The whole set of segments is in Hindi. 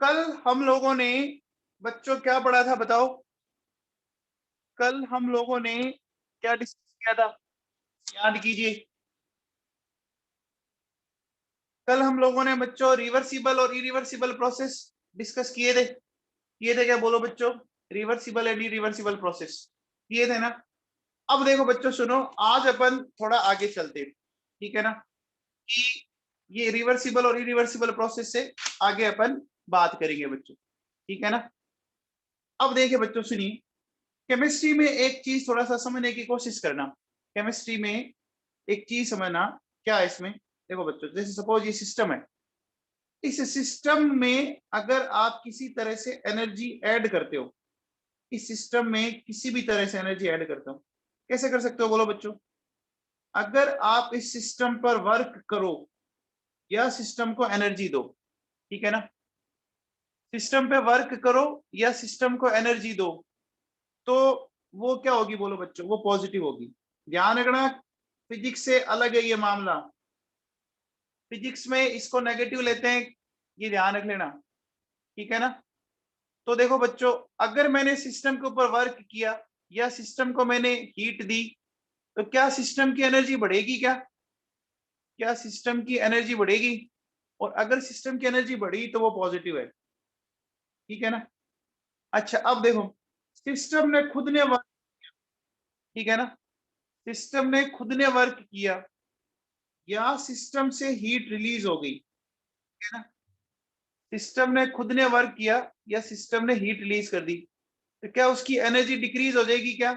कल हम लोगों ने बच्चों क्या पढ़ा था बताओ? कल हम लोगों ने क्या डिस्कस किया था? याद कीजिए। कल हम लोगों ने बच्चों रिवर्सिबल और इरिवर्सिबल प्रोसेस डिस्कस किए थे। किए थे क्या? बोलो बच्चों। रिवर्सिबल एंड इरिवर्सिबल प्रोसेस किए थे ना? अब देखो बच्चों सुनो, आज अपन थोड़ा आगे चलते हैं, ठीक है ना? कि ये रिवर्सिबल और इरिवर्सिबल प्रोसेस से आगे अपन बात करेंगे बच्चों, ठीक है ना? अब देखिए बच्चों सुनिए, केमिस्ट्री में एक चीज थोड़ा सा समझने की कोशिश करना। केमिस्ट्री में एक चीज समझना। क्या है इसमें? देखो बच्चों, जैसे सपोज ये सिस्टम है। इस सिस्टम में अगर आप किसी तरह से एनर्जी ऐड करते हो, इस सिस्टम में किसी भी तरह से एनर्जी ऐड करते हो, कैसे कर सकते हो बोलो बच्चों? अगर आप इस सिस्टम पर वर्क करो या सिस्टम को एनर्जी दो, ठीक है ना? सिस्टम पे वर्क करो या सिस्टम को एनर्जी दो, तो वो क्या होगी बोलो बच्चों? वो पॉजिटिव होगी। ध्यान रखना, फिजिक्स से अलग है ये मामला। फिजिक्स में इसको नेगेटिव लेते हैं, ये ध्यान रख लेना, ठीक है ना? तो देखो बच्चों, अगर मैंने सिस्टम के ऊपर वर्क किया या सिस्टम को मैंने हीट दी, तो क्या सिस्टम की एनर्जी बढ़ेगी? क्या सिस्टम की एनर्जी बढ़ेगी? और अगर सिस्टम की एनर्जी बढ़ी तो वो पॉजिटिव है, ठीक है ना? अच्छा, अब देखो, सिस्टम ने खुद ने वर्क, ठीक है ना? सिस्टम ने खुद ने वर्क किया या सिस्टम से हीट रिलीज हो गई, ठीक है ना? सिस्टम ने खुद ने वर्क किया या सिस्टम ने हीट रिलीज कर दी, तो क्या उसकी एनर्जी डिक्रीज हो जाएगी? क्या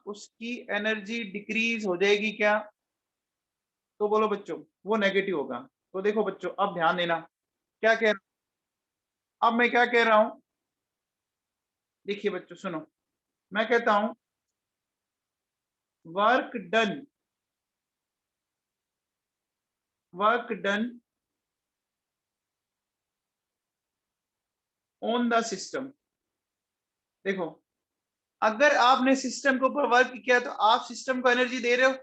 उसकी एनर्जी डिक्रीज हो जाएगी क्या? तो बोलो बच्चों, वो नेगेटिव होगा। तो देखो बच्चों, अब ध्यान देना, क्या कह अब मैं क्या कह रहा हूं? देखिए बच्चों सुनो, मैं कहता हूं work done, work done on the system. देखो, अगर आपने सिस्टम के ऊपर वर्क किया तो आप सिस्टम को एनर्जी दे रहे हो।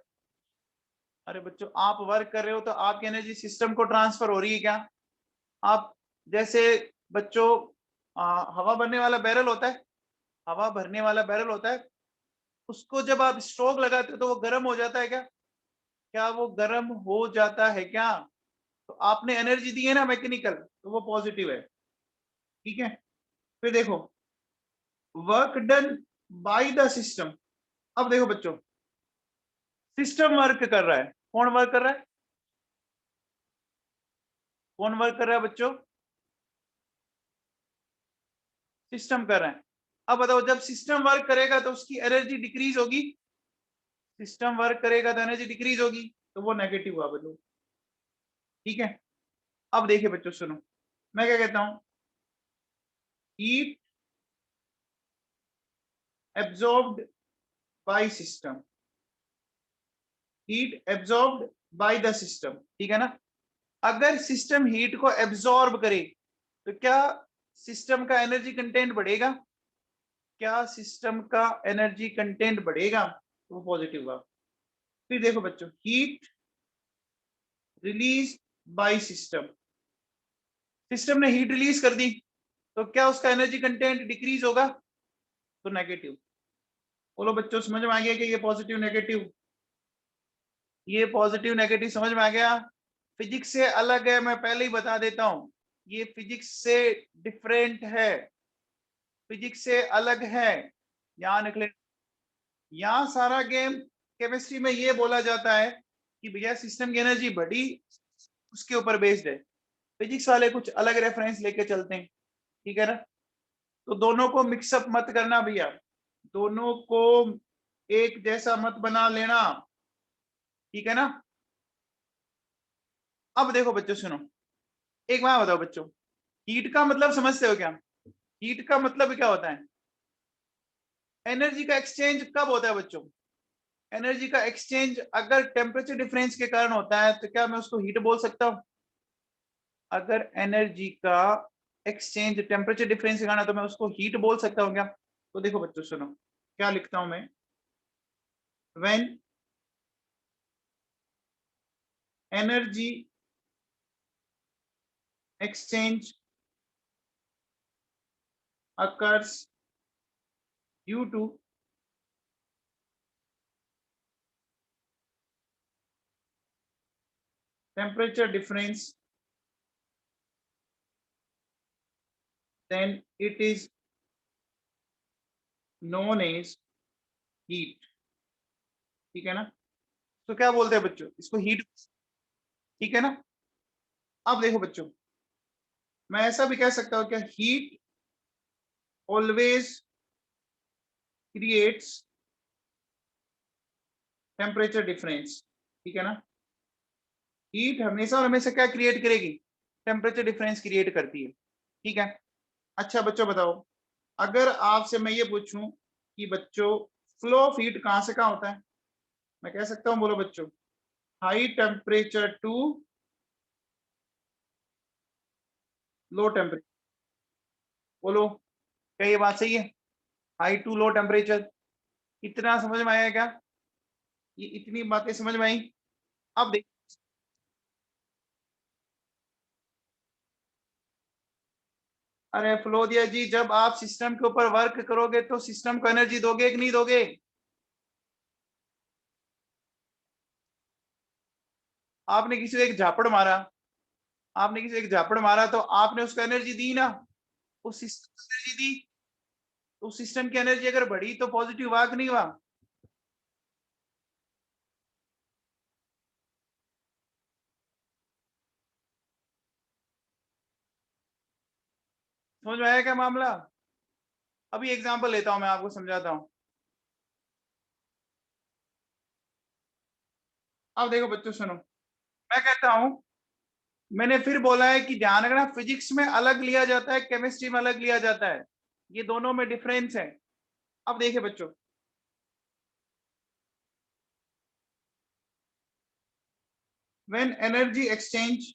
अरे बच्चों, आप वर्क कर रहे हो तो आपकी एनर्जी सिस्टम को ट्रांसफर हो रही है क्या? आप जैसे बच्चों, हवा भरने वाला बैरल होता है, हवा भरने वाला बैरल होता है, उसको जब आप स्ट्रोक लगाते हो तो वो गर्म हो जाता है क्या? क्या वो गर्म हो जाता है क्या? तो आपने एनर्जी दी है ना मैकेनिकल, तो वो पॉजिटिव है, ठीक है? फिर देखो, work done by the system. अब देखो बच्चों, सिस्टम वर्क कर रहा है। कौन वर्क कर रहा है? कौन वर्क कर रहा है बच्चों? सिस्टम कर रहा है। अब बताओ, जब सिस्टम वर्क करेगा तो उसकी एनर्जी डिक्रीज होगी। सिस्टम वर्क करेगा तो एनर्जी डिक्रीज होगी, तो वो नेगेटिव हुआ बच्चों, ठीक है? अब देखिए बच्चों सुनो, मैं क्या कहता हूं, heat absorbed by system, heat absorbed by the system, ठीक है ना? अगर सिस्टम हीट को एब्जॉर्ब करे तो क्या सिस्टम का एनर्जी कंटेंट बढ़ेगा? क्या सिस्टम का एनर्जी कंटेंट बढ़ेगा? तो वो पॉजिटिव हुआ। फिर देखो बच्चों, heat release by system, system ने हीट रिलीज कर दी, तो क्या उसका एनर्जी कंटेंट डिक्रीज होगा? तो नेगेटिव। बोलो बच्चों, समझ में आ गया कि ये पॉजिटिव नेगेटिव, ये पॉजिटिव नेगेटिव समझ में आ गया? फिजिक्स से अलग है, मैं पहले ही बता देता हूं, ये फिजिक्स से डिफरेंट है, फिजिक्स से अलग है, ध्यान रख ले। यहाँ सारा गेम केमिस्ट्री में ये बोला जाता है कि भैया सिस्टम की एनर्जी बढ़ी, उसके ऊपर बेस्ड है। फिजिक्स वाले कुछ अलग रेफरेंस लेके चलते हैं, ठीक है ना? तो दोनों को मिक्सअप मत करना भैया, दोनों को एक जैसा मत बना लेना, ठीक है ना? अब देखो बच्चों सुनो, एक बात बताओ बच्चों, हीट का मतलब समझते हो क्या? हीट का मतलब क्या होता है? एनर्जी का एक्सचेंज कब होता है बच्चों? एनर्जी का एक्सचेंज अगर टेम्परेचर डिफरेंस के कारण होता है तो क्या मैं उसको हीट बोल सकता हूं? अगर एनर्जी का एक्सचेंज टेम्परेचर डिफरेंस के कारण है तो मैं उसको हीट बोल सकता हूं क्या? तो देखो बच्चों सुनो, क्या लिखता हूं मैं, when energy exchange occurs due to temperature difference, then it is known as heat। ठीक है ना? तो क्या बोलते हैं बच्चों, इसको हीट। ठीक है ना? अब देखो बच्चों, मैं ऐसा भी कह सकता हूं क्या, heat always creates temperature difference. ठीक है ना? हीट हमेशा और हमेशा क्या क्रिएट करेगी, टेम्परेचर डिफरेंस क्रिएट करती है। ठीक है? अच्छा बच्चों बताओ, अगर आपसे मैं ये पूछूं कि बच्चों फ्लो ऑफ हीट कहां से कहां होता है, मैं कह सकता हूं, बोलो बच्चों, high temperature to low temperature. बोलो, क्या ये बात सही है? High to low temperature. इतना समझ में आया क्या? ये इतनी बातें समझ में आई? अब देख, अरे फ्लोदिया जी, जब आप सिस्टम के ऊपर वर्क करोगे तो सिस्टम को एनर्जी दोगे कि नहीं दोगे? आपने किसी को एक झापड़ मारा, आपने किसी को एक झापड़ मारा तो आपने उसको एनर्जी दी ना, उस सिस्टम को एनर्जी दी। तो उस सिस्टम की एनर्जी अगर बढ़ी तो पॉजिटिव हुआ कि नहीं हुआ? समझ में आया क्या मामला? अभी एग्जांपल लेता हूं, मैं आपको समझाता हूं। अब देखो बच्चों सुनो, मैं कहता हूं, मैंने फिर बोला है कि ध्यान रखना, फिजिक्स में अलग लिया जाता है, केमिस्ट्री में अलग लिया जाता है, ये दोनों में डिफरेंस है। अब देखिए बच्चों, when energy exchange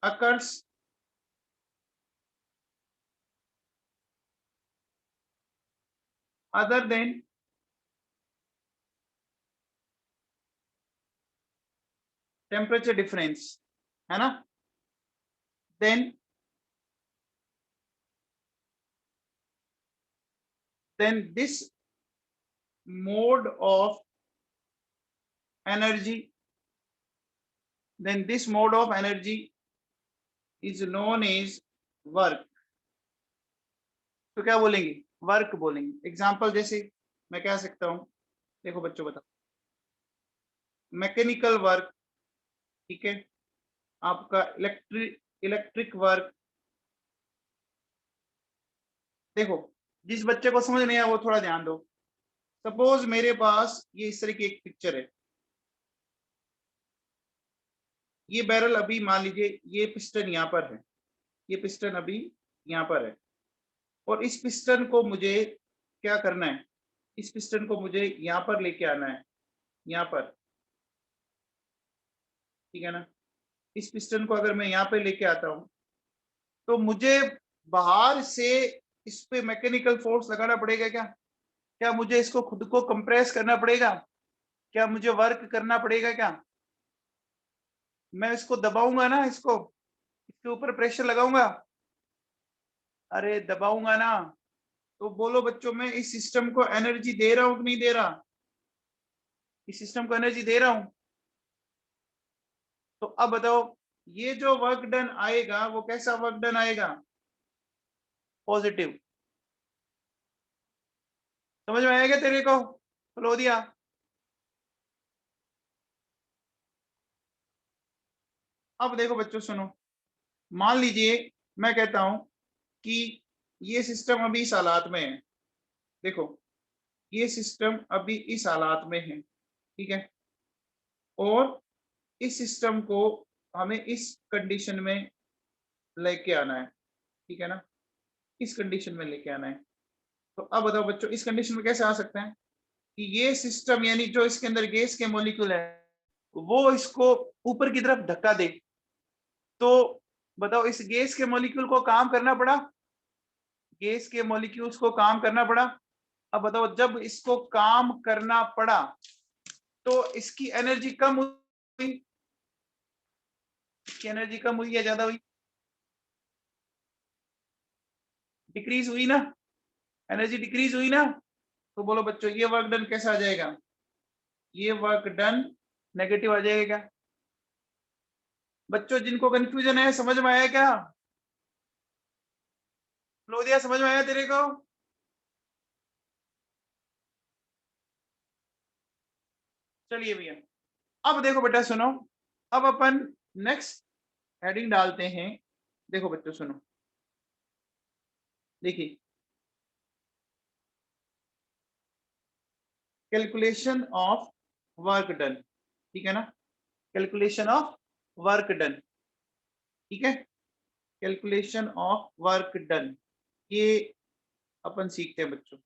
occurs other than temperature difference, है ना, then this mode of energy, then this mode of energy is known as work। तो क्या बोलेंगे, वर्क बोलेंगे। एग्जाम्पल जैसे मैं कह सकता हूं, देखो बच्चों बताओ, मैकेनिकल वर्क, ठीक है, आपका इलेक्ट्रिक वर्क। देखो, जिस बच्चे को समझ नहीं आया वो थोड़ा ध्यान दो। सपोज मेरे पास ये इस तरह की एक पिक्चर है, ये बैरल अभी मान लीजिए ये पिस्टन यहाँ पर है, ये पिस्टन अभी यहाँ पर है, और इस पिस्टन को मुझे क्या करना है, इस पिस्टन को मुझे यहाँ पर लेके आना है, यहाँ पर। ठीक है ना? इस पिस्टन को अगर मैं यहाँ पे लेके आता हूँ तो मुझे बाहर से इस पे मैकेनिकल फोर्स लगाना पड़ेगा क्या? क्या मुझे इसको खुद को कंप्रेस करना पड़ेगा? क्या मुझे वर्क करना पड़ेगा क्या? मैं इसको दबाऊंगा ना, इसको, इसके ऊपर प्रेशर लगाऊंगा, अरे दबाऊंगा ना। तो बोलो बच्चों, मैं इस सिस्टम को एनर्जी दे रहा हूं कि नहीं दे रहा? इस सिस्टम को एनर्जी दे रहा हूं। तो अब बताओ, ये जो वर्क डन आएगा वो कैसा वर्क डन आएगा? पॉजिटिव। समझ में आएगा तेरे को, फ्लो दिया? अब देखो बच्चों सुनो, मान लीजिए मैं कहता हूं कि ये सिस्टम अभी इस हालात में है। देखो, ये सिस्टम अभी इस हालात में है, ठीक है, और इस सिस्टम को हमें इस कंडीशन में लेके आना है। ठीक है ना? इस कंडीशन में लेके आना है। तो अब बताओ बच्चों, इस कंडीशन में कैसे आ सकते हैं कि ये सिस्टम, यानी जो इसके अंदर गैस के मॉलिक्यूल है, वो इसको ऊपर की तरफ धक्का दे। तो बताओ, इस गैस के मॉलिक्यूल को काम करना पड़ा, गैस के मॉलिक्यूल्स को काम करना पड़ा। अब बताओ, जब इसको काम करना पड़ा तो इसकी एनर्जी कम हुई, इसकी एनर्जी कम हुई या ज्यादा हुई? डिक्रीज हुई ना, एनर्जी डिक्रीज हुई ना, तो बोलो बच्चों ये वर्क डन कैसा आ जाएगा, ये वर्क डन नेगेटिव आ जाएगा क्या। बच्चों जिनको कंफ्यूजन है समझ में आया क्या, लोदिया समझ में आया तेरे को। चलिए भैया, अब देखो बेटा सुनो, अब अपन नेक्स्ट हेडिंग डालते हैं। देखो बच्चों सुनो, देखिए कैलकुलेशन ऑफ वर्क डन, ठीक है ना, कैलकुलेशन ऑफ वर्क डन, ठीक है, कैलकुलेशन ऑफ वर्क डन, ये अपन सीखते हैं बच्चों।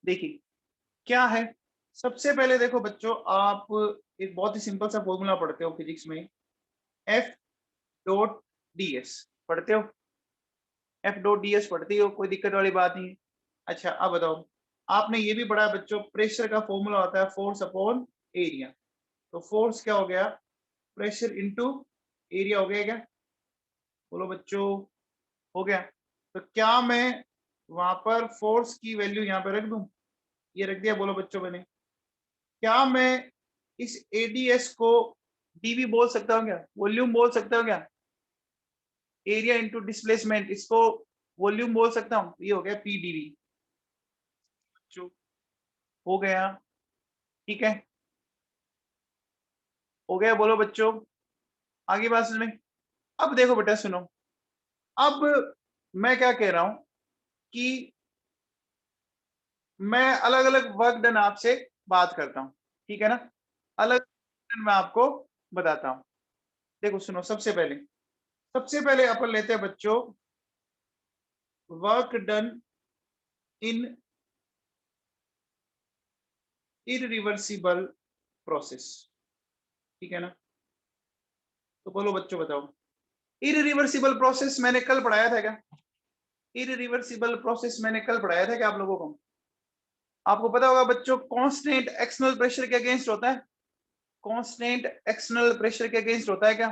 देखिए क्या है, सबसे पहले देखो बच्चों, आप एक बहुत ही सिंपल सा फॉर्मूला पढ़ते हो फिजिक्स में, एफ डॉट डी एस पढ़ते हो, एफ डॉट डी एस पढ़ते हो, कोई दिक्कत वाली बात नहीं है। अच्छा अब बताओ, आपने ये भी पढ़ा बच्चों, प्रेशर का फॉर्मूला होता है फोर्स अपॉन एरिया, तो फोर्स क्या हो गया, प्रेशर इनटू एरिया हो गया क्या, बोलो बच्चों, हो गया। तो क्या मैं वहां पर फोर्स की वैल्यू यहाँ पे रख दूं, ये रख दिया, बोलो बच्चों मैंने, क्या मैं इस एडीएस को डीवी बोल सकता हूँ क्या, वॉल्यूम बोल सकता हूँ क्या, एरिया इंटू डिस्प्लेसमेंट, इसको वॉल्यूम बोल सकता हूँ, ये हो गया पीडीवी, जो हो गया, ठीक है, हो गया, बोलो बच्चों, आगे बात सुन में। अब देखो बेटा सुनो, अब मैं क्या कह रहा हूं कि मैं अलग अलग वर्क डन आपसे बात करता हूं, ठीक है ना, अलग मैं आपको बताता हूं। देखो सुनो, सबसे पहले अपन लेते हैं बच्चों work done in irreversible process, ठीक है ना, तो बोलो बच्चों बताओ, इरिवर्सिबल प्रोसेस मैंने कल पढ़ाया था क्या, इरिवर्सिबल प्रोसेस मैंने कल पढ़ाया था क्या आप लोगों को, आपको पता होगा बच्चों, कांस्टेंट एक्सटर्नल प्रेशर के अगेंस्ट होता है, कांस्टेंट एक्सटर्नल प्रेशर के अगेंस्ट होता है क्या,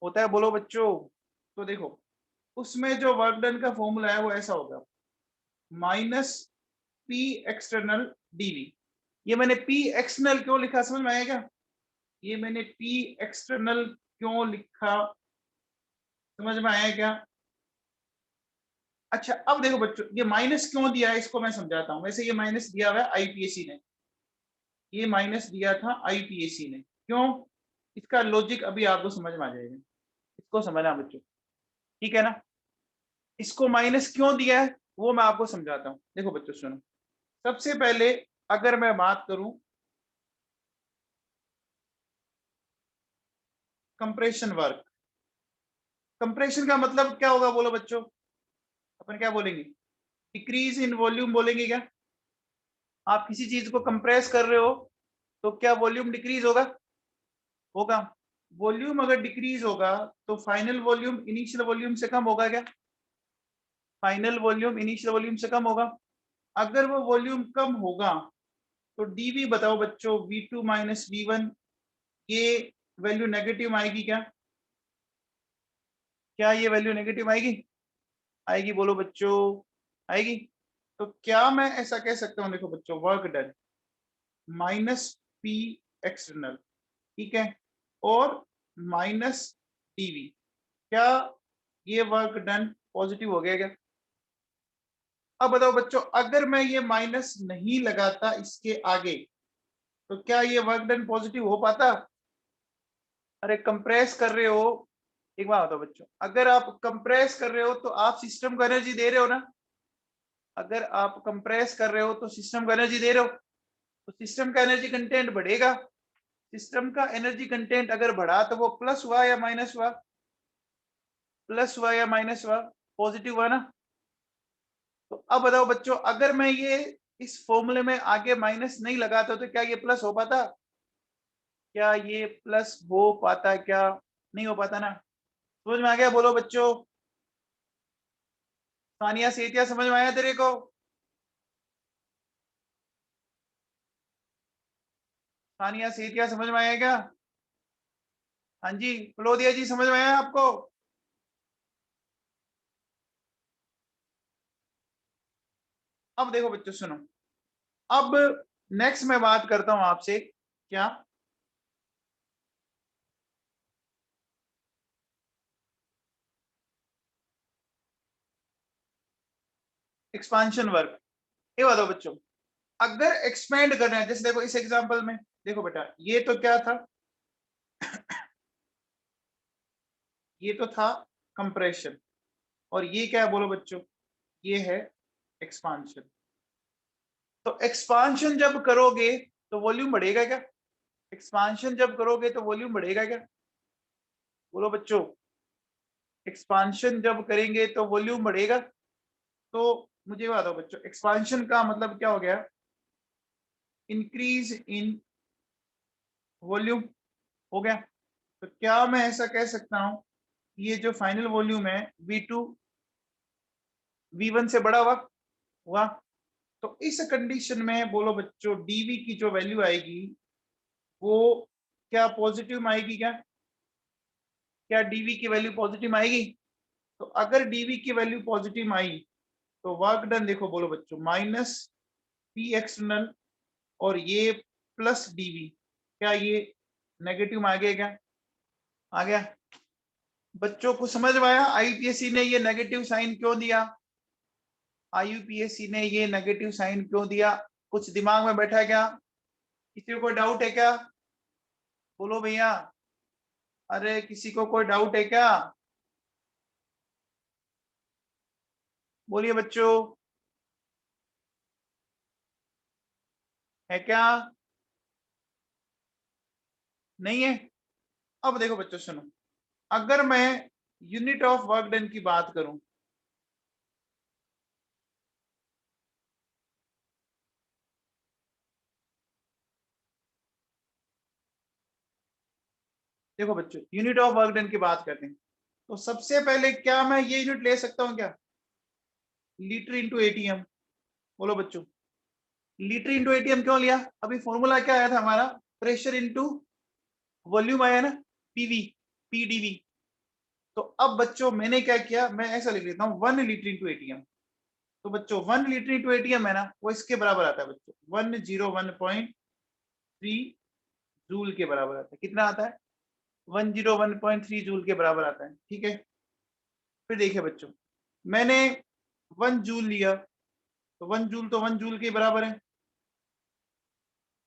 होता है, बोलो बच्चों। तो देखो उसमें जो वर्क डन का फॉर्मूला है वो ऐसा होगा, माइनस पी एक्सटर्नल डीवी। ये मैंने पी एक्सटर्नल क्यों लिखा समझ में आया क्या, ये मैंने पी एक्सटर्नल क्यों लिखा, समझ में आया क्या। अच्छा अब देखो बच्चों, ये माइनस क्यों दिया है इसको मैं समझाता हूं, वैसे ये माइनस दिया हुआ है आईपीएसी ने, ये माइनस दिया था आईपीएसी ने, क्यों, इसका लॉजिक अभी आपको समझ में आ जाएगा, इसको समझना बच्चों, ठीक है ना, इसको माइनस क्यों दिया है वो मैं आपको समझाता हूं। देखो बच्चों सुनो, सबसे पहले अगर मैं बात करूं कंप्रेशन वर्क, कंप्रेशन का मतलब क्या होगा बोलो बच्चों, अपन क्या बोलेंगे, डिक्रीज इन वॉल्यूम बोलेंगे क्या, आप किसी चीज को कंप्रेस कर रहे हो तो क्या वॉल्यूम डिक्रीज होगा, होगा, वॉल्यूम अगर डिक्रीज होगा तो फाइनल वॉल्यूम इनिशियल वॉल्यूम से कम होगा क्या, फाइनल वॉल्यूम इनिशियल वॉल्यूम से कम होगा, अगर वो वॉल्यूम कम होगा तो डीवी बताओ बच्चों, V2 माइनस V1, ये वैल्यू नेगेटिव आएगी क्या, क्या ये वैल्यू नेगेटिव आएगी, आएगी, बोलो बच्चों, आएगी। तो क्या मैं ऐसा कह सकता हूं, देखो बच्चों, work done minus P external, ठीक है, और माइनस डीवी, क्या ये वर्क डन पॉजिटिव हो गया क्या। अब बताओ बच्चों, अगर मैं ये माइनस नहीं लगाता इसके आगे तो क्या ये वर्क डन पॉजिटिव हो पाता, अरे कंप्रेस कर रहे हो, एक बात बताओ बच्चों, अगर आप कंप्रेस कर रहे हो तो आप सिस्टम को एनर्जी दे रहे हो ना, अगर आप कंप्रेस कर रहे हो तो सिस्टम को एनर्जी दे रहे हो, तो सिस्टम का एनर्जी कंटेंट बढ़ेगा, सिस्टम का एनर्जी कंटेंट अगर बढ़ा तो वो प्लस हुआ या माइनस हुआ, प्लस हुआ या माइनस हुआ, पॉजिटिव हुआ ना। तो अब बताओ बच्चों, अगर मैं ये इस फॉर्मूले में आगे माइनस नहीं लगाता तो क्या ये प्लस हो पाता, क्या ये प्लस हो पाता, क्या नहीं हो पाता ना, समझ में आ गया, बोलो बच्चों, सानिया सेतिया समझ में आया तेरे को, सानिया सेतिया समझ में आया क्या, हाँ जी, फलोदिया जी समझ में आया आपको, अब देखो बच्चों सुनो, अब नेक्स्ट मैं बात करता हूं आपसे, क्या एक्सपांशन वर्क। ये बताओ बच्चों, अगर एक्सपेंड करना है, जैसे देखो इस एग्जांपल में, देखो बेटा ये तो क्या था, ये तो था कंप्रेशन, और ये क्या है बोलो बच्चों, ये है एक्सपांशन। तो एक्सपांशन जब करोगे तो वॉल्यूम बढ़ेगा क्या? एक्सपांशन जब करोगे तो वॉल्यूम बढ़ेगा क्या? बोलो बच्चों, एक्सपांशन जब करेंगे तो वॉल्यूम बढ़ेगा। तो मुझे बताओ बच्चों, एक्सपांशन का मतलब क्या हो गया? इंक्रीज इन वॉल्यूम हो गया। तो क्या मैं ऐसा कह सकता हूं, ये जो फाइनल वॉल्यूम है V2 V1 से बड़ा हुआ। तो इस कंडीशन में बोलो बच्चों, dV की जो वैल्यू आएगी वो क्या पॉजिटिव आएगी क्या? क्या dV की वैल्यू पॉजिटिव आएगी? तो अगर dV की वैल्यू पॉजिटिव आई तो वर्क डन देखो बोलो बच्चों, माइनस P एक्सटर्नल और ये प्लस dV, क्या ये नेगेटिव आ गया क्या? आ गया। बच्चों को समझ में आया आईपीएससी ने ये नेगेटिव साइन क्यों दिया? आईयूपीएससी ने ये नेगेटिव साइन क्यों दिया? कुछ दिमाग में बैठा है क्या? किसी को कोई डाउट है क्या? बोलो भैया, अरे किसी को कोई डाउट है क्या? बोलिए बच्चों, है क्या? नहीं है? अब देखो बच्चों सुनो, अगर मैं यूनिट ऑफ वर्क डन की बात करूं, देखो बच्चों यूनिट ऑफ वर्क डन की बात करते हैं, तो सबसे पहले क्या मैं ये यूनिट ले सकता हूं क्या? Litre into ATM. बोलो बच्चों, लीटर इंटू एटीएम क्यों लिया? अभी फॉर्मूला क्या आया था हमारा? प्रेशर इंटू वॉल्यूम आया ना, पीवी, पीडीवी। तो अब बच्चों मैंने क्या किया, मैं ऐसा लिख लेता हूँ 1 लीटर इंटू एटीएम। तो बच्चों 1 लीटर इंटू एटीएम है ना, वो इसके बराबर आता है बच्चों, 101.3 जूल के बराबर आता है। कितना आता है? 101.3 जूल के बराबर आता है। ठीक है, फिर देखिए बच्चों, मैंने 1 जूल लिया, तो 1 जूल तो 1 जूल के बराबर है।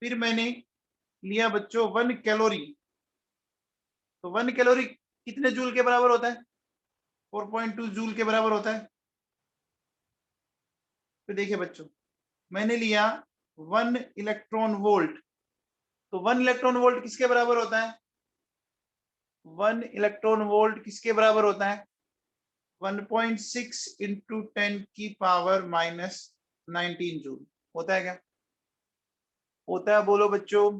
फिर मैंने लिया बच्चों 1 कैलोरी, तो 1 कैलोरी कितने जूल के बराबर होता है? 4.2 जूल के बराबर होता है। फिर देखिए बच्चों, मैंने लिया 1 इलेक्ट्रॉन वोल्ट, तो 1 इलेक्ट्रॉन वोल्ट किसके बराबर होता है? 1 इलेक्ट्रॉन वोल्ट किसके बराबर होता है? 1.6 इंटू 10⁻⁻19 जूल होता है क्या? होता है। बोलो बच्चों,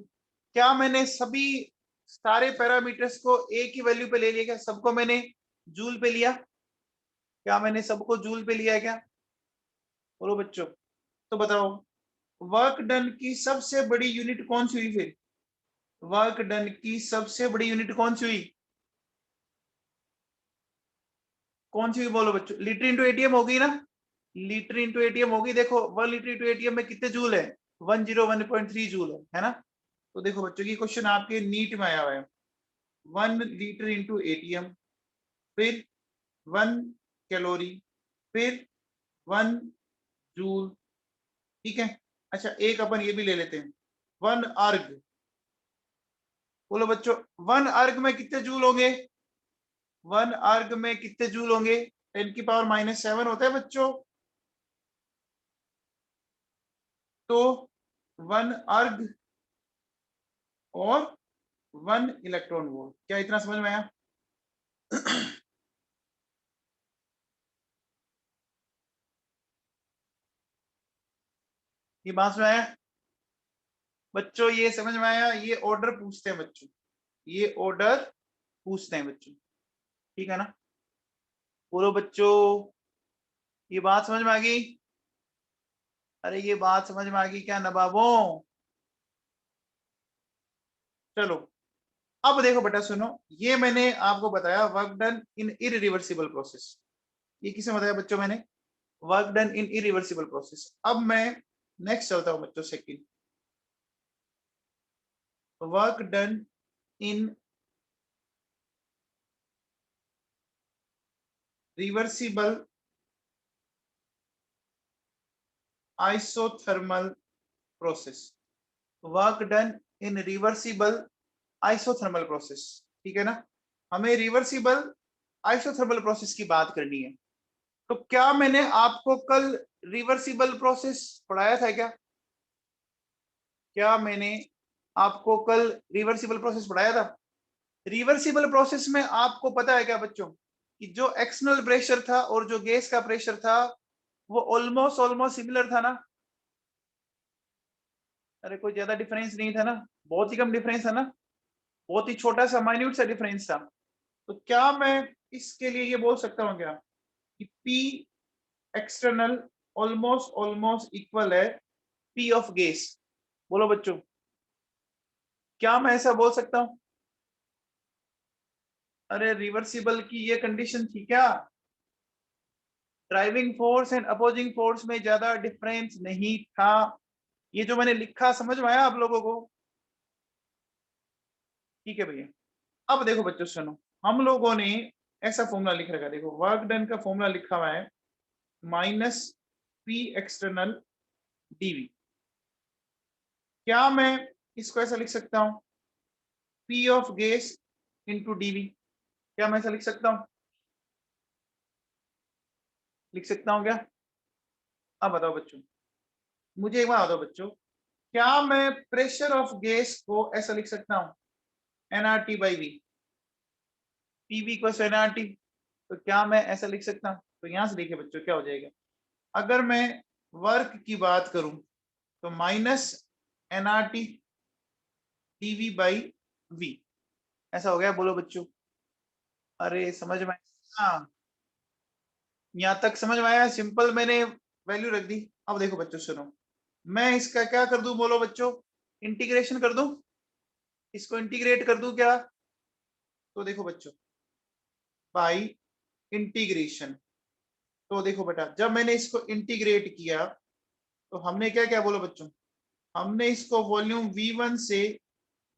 क्या मैंने सभी सारे पैरामीटर्स को एक ही वैल्यू पे ले लिया क्या? सबको मैंने जूल पे लिया? क्या मैंने सबको जूल पे लिया है क्या? बोलो बच्चों, तो बताओ वर्क डन की सबसे बड़ी यूनिट कौन सी हुई? फिर वर्क डन की सबसे बड़ी यूनिट कौन सी हुई? कौन सी हुई बोलो बच्चों? लीटर इंटू एटीएम होगी ना, लीटर इंटू एटीएम होगी। देखो 1 लीटर इंटू एटीएम में कितने जूल है? 101.3 जूल है ना। तो देखो बच्चों, ये क्वेश्चन आपके नीट में आया हुआ है, 1 लीटर इंटू एटीएम, फिर 1 कैलोरी, फिर 1 जूल। ठीक है, अच्छा एक अपन ये भी ले लेते हैं, 1 अर्ग। बोलो बच्चों, 1 अर्ग में कितने जूल होंगे? 1 अर्ग में कितने जूल होंगे? 10⁻⁻7 होता है बच्चों। तो 1 अर्ग और 1 इलेक्ट्रॉन वोल्ट, क्या इतना समझ में आया? ये बात में आया बच्चों? ये समझ में आया? ये ऑर्डर पूछते हैं बच्चों, ये ऑर्डर पूछते हैं बच्चों। ठीक है ना? बोलो बच्चों, ये बात समझ में आ गई? अरे ये बात समझ में आ गई क्या नवाबों? चलो, अब देखो बेटा सुनो, ये मैंने आपको बताया work done in irreversible process. ये किसे बताया बच्चों मैंने? Work done in irreversible process. अब मैं नेक्स्ट चलता हूं बच्चों, second, work done in reversible isothermal process. Work done in reversible isothermal process, ठीक है ना। हमें रिवर्सिबल आइसोथर्मल प्रोसेस की बात करनी है। तो क्या मैंने आपको कल रिवर्सिबल प्रोसेस पढ़ाया था क्या? क्या मैंने आपको कल रिवर्सिबल प्रोसेस पढ़ाया था? रिवर्सिबल प्रोसेस में आपको पता है क्या बच्चों, कि जो एक्सटर्नल प्रेशर था और जो गैस का प्रेशर था वो ऑलमोस्ट ऑलमोस्ट सिमिलर था ना। अरे कोई ज्यादा डिफरेंस नहीं था ना, बहुत ही कम डिफरेंस था ना, बहुत ही छोटा सा माइन्यूट सा डिफरेंस था। तो क्या मैं इसके लिए ये बोल सकता हूँ क्या कि P external almost almost equal है P ऑफ गैस? बोलो बच्चों, क्या मैं ऐसा बोल सकता हूँ? अरे रिवर्सिबल की ये कंडीशन थी क्या? Driving force and opposing force में ज्यादा डिफरेंस नहीं था। ये जो मैंने लिखा समझ में आया आप लोगों को? ठीक है भैया। अब देखो बच्चों सुनो, हम लोगों ने ऐसा फॉर्मूला लिख रखा है, देखो वर्क डन का फॉर्मूला लिखा हुआ है माइनस पी एक्सटर्नल डीवी। क्या मैं इसको ऐसा लिख सकता हूँ, P of gas into dV? क्या मैं ऐसा लिख सकता हूँ? लिख सकता हूँ क्या? अब बताओ बच्चों, मुझे एक बात बताओ बच्चों, क्या मैं प्रेशर ऑफ गैस को ऐसा लिख सकता हूँ, एनआरटी बाई वी, पीवी को एनआरटी? तो क्या मैं ऐसा लिख सकता हूँ? तो यहां से देखिए बच्चों क्या हो जाएगा, अगर मैं वर्क की बात करूं तो minus nRT dV by V, ऐसा हो गया। बोलो बच्चों, अरे समझ में? हाँ, यहाँ तक समझ में आया? सिंपल मैंने वैल्यू रख दी। अब देखो बच्चों सुनो, मैं इसका क्या कर दूं, बोलो बच्चों, इंटीग्रेशन कर दूं, इसको इंटीग्रेट कर दूं क्या? तो देखो बच्चों, बाई इंटीग्रेशन, तो देखो बेटा जब मैंने इसको इंटीग्रेट किया तो हमने क्या क्या, बोलो बच्चों, हमने इसको वॉल्यूम V1 से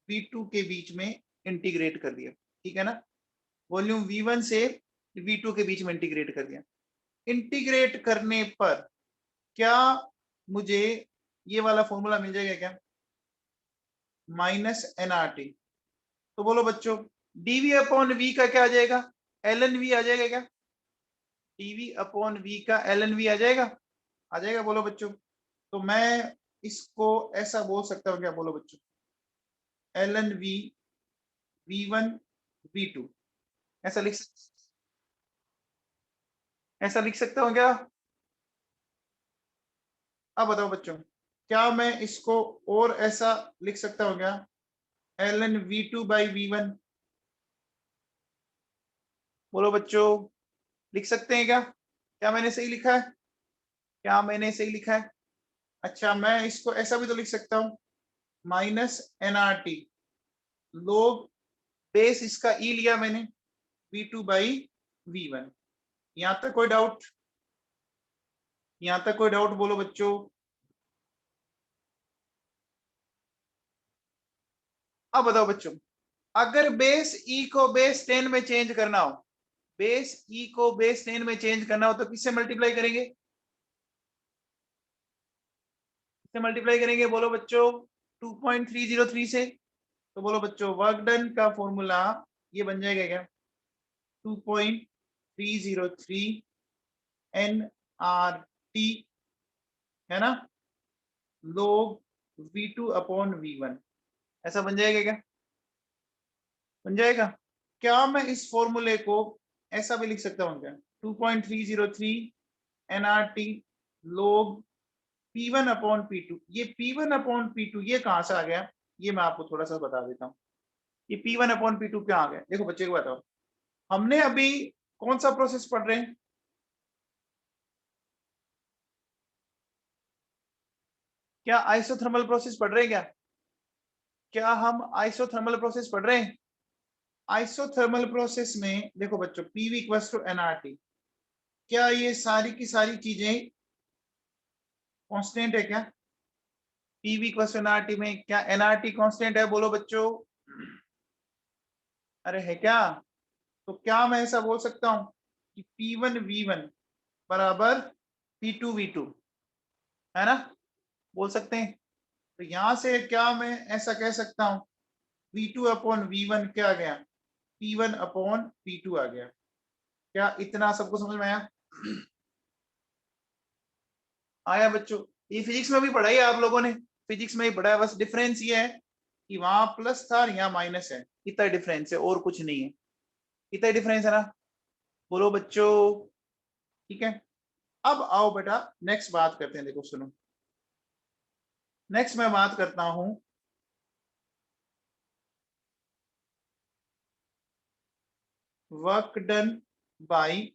V2 के बीच में इंटीग्रेट कर दिया, ठीक है ना। वॉल्यूम V1 से V2 के बीच में इंटीग्रेट कर दिया। इंटीग्रेट करने पर क्या मुझे ये वाला फॉर्मूला मिल जाएगा क्या, माइनस एनआरटी? तो बोलो बच्चों, डीवी अपॉन वी का क्या आ जाएगा, एल एन वी आ जाएगा क्या? डीवी अपॉन वी का एल एन वी आ जाएगा? आ जाएगा बोलो बच्चों। तो मैं इसको ऐसा बोल सकता हूँ क्या, बोलो बच्चों, L N V V1 V2, ऐसा लिख ऐसा लिख सकता हूँ क्या? अब बताओ बच्चों, क्या मैं इसको और ऐसा लिख सकता हूँ क्या, L N V2 by V1? बोलो बच्चों, लिख सकते हैं क्या? क्या मैंने सही लिखा है? क्या मैंने सही लिखा है? अच्छा, मैं इसको ऐसा भी तो लिख सकता हूँ, माइनस एनआरटी लोग बेस इसका ई लिया मैंने, V2 बाई V1। यहाँ तक कोई डाउट? यहाँ तक कोई डाउट बोलो बच्चों? अब बताओ बच्चों, अगर बेस ई को बेस 10 में चेंज करना हो, बेस ई को बेस 10 में चेंज करना हो तो किससे मल्टीप्लाई करेंगे? किससे मल्टीप्लाई करेंगे बोलो बच्चों? 2.303 से। तो बोलो बच्चों, वर्क डन का फॉर्मूला ये बन जाएगा क्या, 2.303 एन आर टी, है ना, लोग V2 अपॉन V1, ऐसा बन जाएगा क्या? बन जाएगा। क्या मैं इस फॉर्मूले को ऐसा भी लिख सकता हूँ क्या, 2.303 एनआरटी लोग P1 अपॉन P2? ये P1 अपॉन P2 ये कहां से आ गया, ये मैं आपको थोड़ा सा बता देता हूँ। ये P1 अपॉन P2 क्या आ गया, देखो बच्चे को बताओ, हमने अभी कौन सा प्रोसेस पढ़ रहे हैं, क्या आइसोथर्मल प्रोसेस पढ़ रहे हैं क्या? क्या हम आइसोथर्मल प्रोसेस पढ़ रहे हैं? आइसोथर्मल प्रोसेस में देखो बच्चों, पीवी इक्वल्स टू एनआरटी, क्या ये सारी की सारी चीजें कांस्टेंट है क्या? पीवी क्वेश्चन एनआरटी में क्या एनआरटी कांस्टेंट है? बोलो बच्चों। अरे है क्या? तो क्या मैं ऐसा बोल सकता हूं कि P1 V1 बराबर P2 V2, है ना? बोल सकते हैं। तो यहां से क्या मैं ऐसा कह सकता हूं, V2/V1 क्या आ गया? P1/P2 आ गया। क्या इतना सबको समझ में आया? आया बच्चों? ये फिजिक्स में भी पढ़ा है आप लोगों ने, फिजिक्स में ही पढ़ा है, बस डिफरेंस ये है कि वहां प्लस था और यहाँ माइनस है, इतना डिफरेंस है और कुछ नहीं है। इतना डिफरेंस है ना? बोलो बच्चों। ठीक है, अब आओ बेटा नेक्स्ट बात करते हैं। देखो सुनो, नेक्स्ट मैं बात करता हूं work done by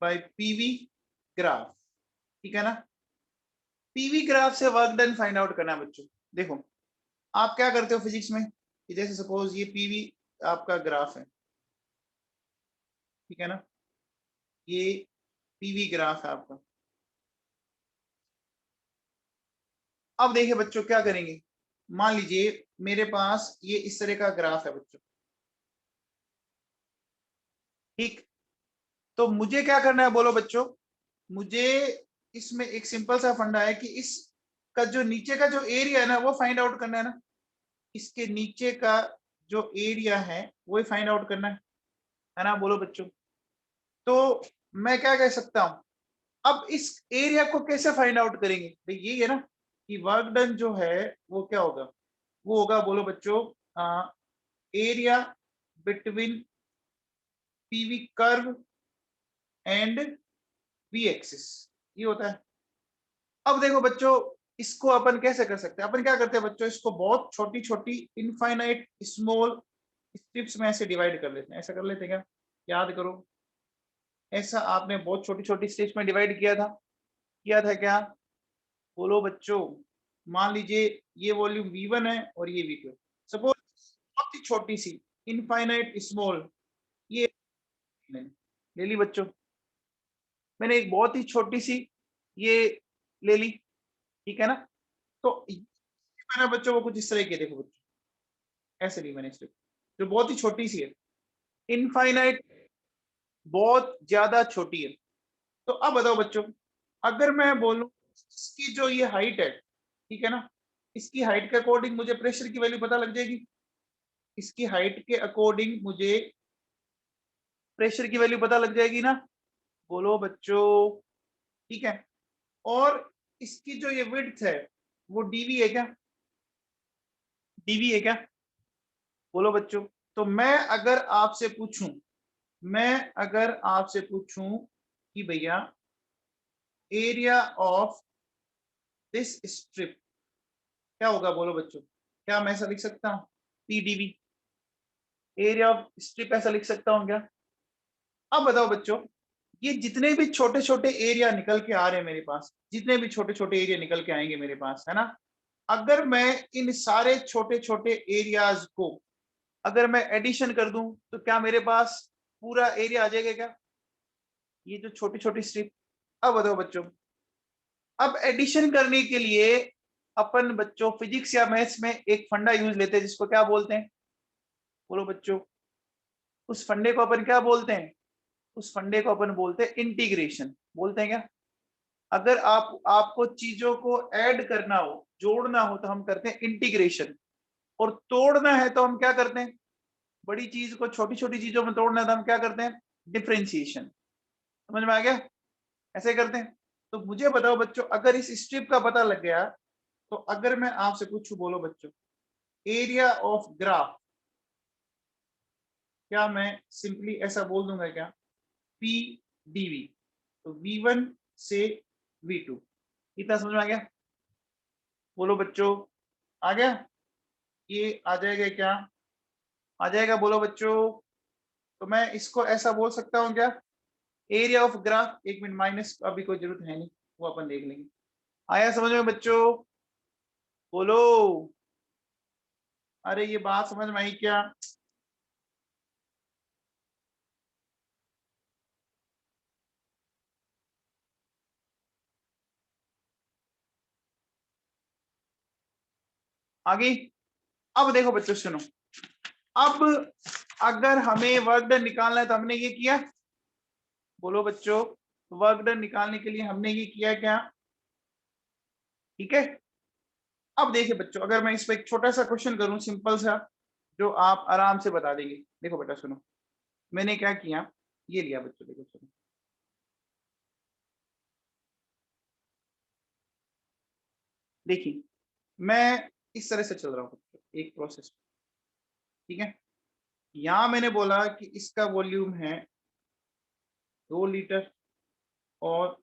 PV graph. ठीक है ना? पीवी ग्राफ से वर्क डन फाइंड आउट करना है बच्चों। देखो आप क्या करते हो फिजिक्स में कि जैसे सपोज ये पीवी आपका ग्राफ है, ठीक है ना? ये पीवी ग्राफ है आपका। अब देखिए बच्चों क्या करेंगे, मान लीजिए मेरे पास ये इस तरह का ग्राफ है बच्चों, ठीक? तो मुझे क्या करना है बोलो बच्चों? मुझे इसमें एक सिंपल सा फंडा है कि इस का जो नीचे का जो एरिया है ना वो फाइंड आउट करना है ना। इसके नीचे का जो एरिया है वो ही फाइंड आउट करना है ना? बोलो बच्चों। तो मैं क्या कह सकता हूं, अब इस एरिया को कैसे फाइंड आउट करेंगे? भाई यही है ना कि वर्क डन जो है वो क्या होगा, वो होगा बोलो बच्चों area between PV curve and we axis, ये होता है। अब देखो बच्चों, इसको अपन कैसे कर सकते हैं? अपन क्या करते हैं बच्चों, इसको बहुत छोटी छोटी इनफाइनाइट स्मॉल स्ट्रिप्स में ऐसे डिवाइड कर लेते हैं। ऐसा कर लेते हैं क्या? याद करो, ऐसा आपने बहुत छोटी छोटी स्ट्रिप्स में डिवाइड किया था क्या? बोलो बच्चों। मान लीजिए ये वॉल्यूम V1 है और ये V2 है। सपोज बहुत ही छोटी सी इनफाइनाइट स्मॉल, ये ले ली बच्चों। मैंने एक बहुत ही छोटी सी ये ले ली, ठीक है ना? तो मैंने बच्चों को कुछ इस तरह की, देखो बच्चों ऐसे ली मैंने स्ट्रिप जो बहुत ही छोटी सी है, इनफाइनाइट, बहुत ज्यादा छोटी है। तो अब बताओ बच्चों, अगर मैं बोलूं इसकी जो ये हाइट है, ठीक है ना, इसकी हाइट के अकॉर्डिंग मुझे प्रेशर की वैल्यू पता लग जाएगी। इसकी हाइट के अकॉर्डिंग मुझे प्रेशर की वैल्यू पता लग जाएगी ना? बोलो बच्चों। ठीक है, और इसकी जो ये विड्थ है वो डीवी है क्या? डीवी है क्या? बोलो बच्चों। तो मैं अगर आपसे पूछूं कि भैया एरिया ऑफ दिस स्ट्रिप क्या होगा? बोलो बच्चों। क्या मैं ऐसा लिख सकता हूं पीडीवी, एरिया ऑफ स्ट्रिप ऐसा लिख सकता हूं क्या? अब बताओ बच्चों, ये जितने भी छोटे छोटे एरिया निकल के आ रहे हैं मेरे पास, जितने भी छोटे छोटे एरिया निकल के आएंगे मेरे पास, है ना, अगर मैं इन सारे छोटे छोटे एरियाज को अगर मैं एडिशन कर दूं तो क्या मेरे पास पूरा एरिया आ जाएगा क्या? ये जो छोटी छोटी स्ट्रिप। अब बताओ बच्चों, अब एडिशन करने के लिए अपन बच्चों फिजिक्स या मैथ्स में एक फंडा यूज लेते हैं जिसको क्या बोलते हैं? बोलो बच्चों। उस फंडे को अपन क्या बोलते हैं? उस फंडे को अपन बोलते हैं इंटीग्रेशन। बोलते हैं क्या? अगर आपको चीजों को ऐड करना हो, जोड़ना हो, तो हम करते हैं इंटीग्रेशन, और तोड़ना है तो हम क्या करते हैं? बड़ी चीज को छोटी छोटी चीजों में तोड़ना है तो हम क्या करते हैं? डिफरेंशिएशन। समझ में आ गया? ऐसे करते हैं। तो मुझे बताओ बच्चों, अगर इस स्ट्रिप का पता लग गया, तो अगर मैं आपसे पूछूं, बोलो बच्चों, एरिया ऑफ ग्राफ, क्या मैं सिंपली ऐसा बोल दूंगा क्या? P dV. तो V1 से V2, इतना समझ में आ गया? बोलो बच्चों, आ गया? ये आ जाएगा क्या? आ जाएगा? बोलो बच्चों। तो मैं इसको ऐसा बोल सकता हूँ क्या? एरिया ऑफ ग्राफ, एक मिनट, माइनस अभी कोई जरूरत है नहीं, वो अपन देख लेंगे। आया समझ में बच्चों? बोलो। अरे ये बात समझ में आई क्या? आगे अब देखो बच्चों सुनो, अब अगर हमें वर्क डन निकालना है तो हमने ये किया, बोलो बच्चों, वर्क डन निकालने के लिए हमने ये किया क्या? ठीक है। अब देखिए बच्चों, अगर मैं इस पर एक छोटा सा क्वेश्चन करूं सिंपल सा, जो आप आराम से बता देंगे। देखो बेटा सुनो, मैंने क्या किया, ये लिया बच्चों, देखो सुनो, देखिए मैं इस तरह से चल रहा हूँ बच्चों, एक प्रोसेस, ठीक है। यहां मैंने बोला कि इसका वॉल्यूम है 2 लीटर और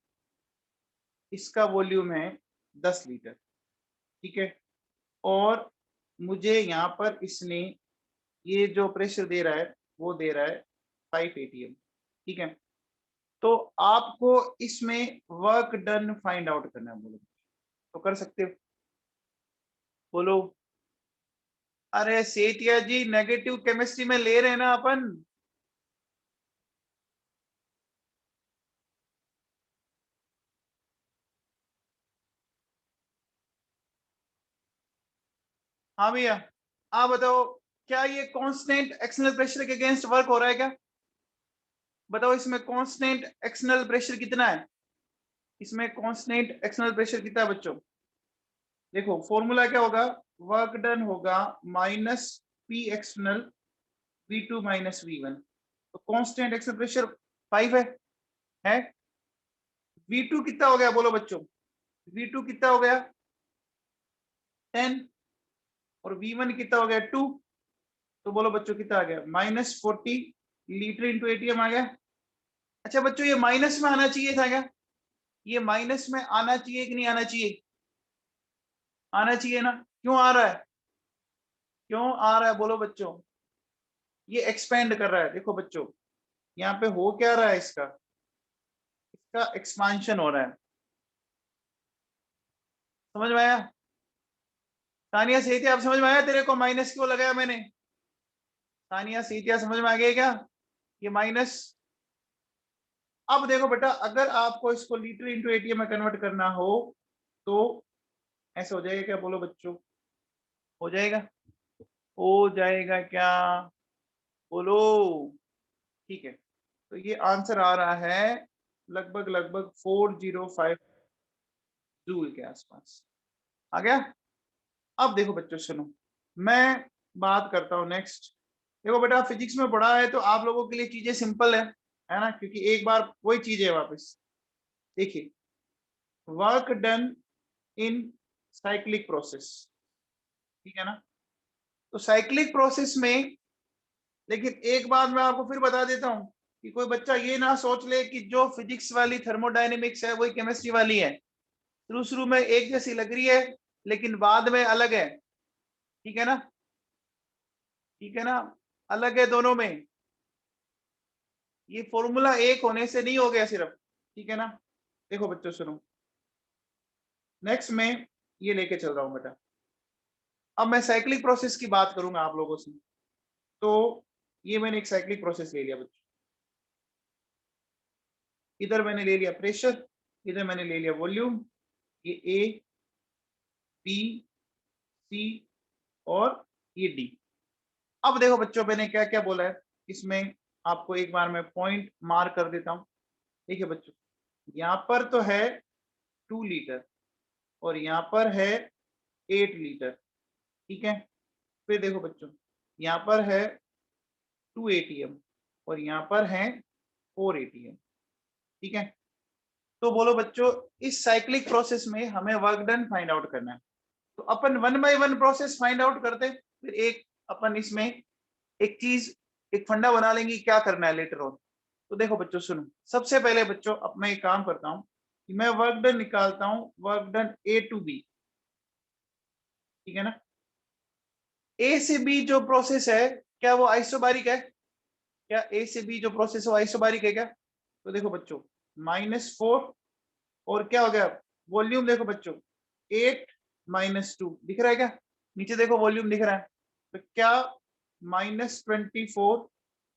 इसका वॉल्यूम है 10 लीटर, ठीक है। और मुझे यहाँ पर इसने ये जो प्रेशर दे रहा है वो दे रहा है 5 atm, ठीक है। तो आपको इसमें वर्क डन फाइंड आउट करना है, बोलो तो कर सकते हो, बोलो। अरे सेठिया जी, नेगेटिव केमिस्ट्री में ले रहे हैं ना अपन। हाँ भैया, आप बताओ, क्या ये कांस्टेंट एक्सटर्नल प्रेशर के अगेंस्ट वर्क हो रहा है क्या? बताओ इसमें कांस्टेंट एक्सटर्नल प्रेशर कितना है, इसमें कांस्टेंट एक्सटर्नल प्रेशर कितना है बच्चों? देखो फॉर्मूला क्या होगा, वर्क डन होगा minus P external V2 minus V1। तो कांस्टेंट एक्सटर्नल प्रेशर 5 है। V2 कितना हो गया बोलो बच्चों, V2 कितना हो गया 10, और V1 कितना हो गया 2। तो बोलो बच्चों कितना आ गया, -40 लीटर इंटू ATM आ गया। अच्छा बच्चों, ये माइनस में आना चाहिए था क्या? ये माइनस में आना चाहिए कि नहीं आना चाहिए? आना चाहिए ना। क्यों आ रहा है, क्यों आ रहा है बोलो बच्चों? ये एक्सपेंड कर रहा है, देखो बच्चों यहाँ पे हो क्या रहा है, इसका इसका एक्सपांशन हो रहा है, समझ में आया? तानिया सेठिया, आप समझ में आया तेरे को माइनस क्यों लगाया मैंने? तानिया सेठिया समझ में आ गया क्या, ये माइनस? अब देखो बेटा, अगर आपको इसको लीटर इंटू ATM में कन्वर्ट करना हो तो ऐसे हो जाएगा क्या, बोलो बच्चों? हो जाएगा, हो जाएगा क्या, बोलो? ठीक है, तो ये आंसर आ रहा है लगभग लगभग 405 जूल के आसपास आ गया। अब देखो बच्चों सुनो, मैं बात करता हूं नेक्स्ट। देखो बेटा, फिजिक्स में पढ़ा है तो आप लोगों के लिए चीजें सिंपल है ना, क्योंकि एक बार वही चीज है वापस। देखिए, work done in cyclic process, ठीक है ना। तो साइक्लिक प्रोसेस में, लेकिन एक बात मैं आपको फिर बता देता हूं कि कोई बच्चा ये ना सोच ले कि जो फिजिक्स वाली थर्मोडायनेमिक्स है वही केमिस्ट्री वाली है। शुरू शुरू में एक जैसी लग रही है लेकिन बाद में अलग है, ठीक है ना, ठीक है ना, अलग है दोनों में। ये फॉर्मूला एक होने से नहीं हो गया सिर्फ, ठीक है ना। देखो बच्चों सुनो, नेक्स्ट में ये लेके चल रहा हूं बेटा। अब मैं साइक्लिक प्रोसेस की बात करूंगा आप लोगों से। तो ये मैंने एक साइक्लिक प्रोसेस ले लिया बच्चों, इधर मैंने ले लिया प्रेशर, इधर मैंने ले लिया वॉल्यूम, ये ए बी सी और ये डी। अब देखो बच्चों, मैंने क्या क्या बोला है इसमें, आपको एक बार मैं पॉइंट मार्क कर देता हूं। देखिए बच्चों, यहाँ पर तो है 2 लीटर और यहाँ पर है 8 लीटर, ठीक है। फिर देखो बच्चों, यहाँ पर है 2 ATM और यहाँ पर है 4 ATM, ठीक है। तो बोलो बच्चों, इस साइक्लिक प्रोसेस में हमें वर्क डन फाइंड आउट करना है। तो अपन one by one process find out करते हैं, फिर एक अपन इसमें एक चीज, एक फंडा बना लेंगे क्या करना है लेटर ऑन। तो देखो बच्चों सुनो, सबसे पहले बच्चों अब मैं एक काम करता हूँ कि मैं वर्क डन निकालता हूँ, work done A to B, ठीक है ना। ए से बी जो प्रोसेस है, क्या वो आइसोबारिक है? क्या ए से बी जो प्रोसेस है वो आइसोबारिक है क्या? तो देखो बच्चों, -4 और क्या हो गया, वॉल्यूम देखो बच्चों 8 - 2 दिख रहा है क्या? नीचे देखो वॉल्यूम दिख रहा है, तो क्या -24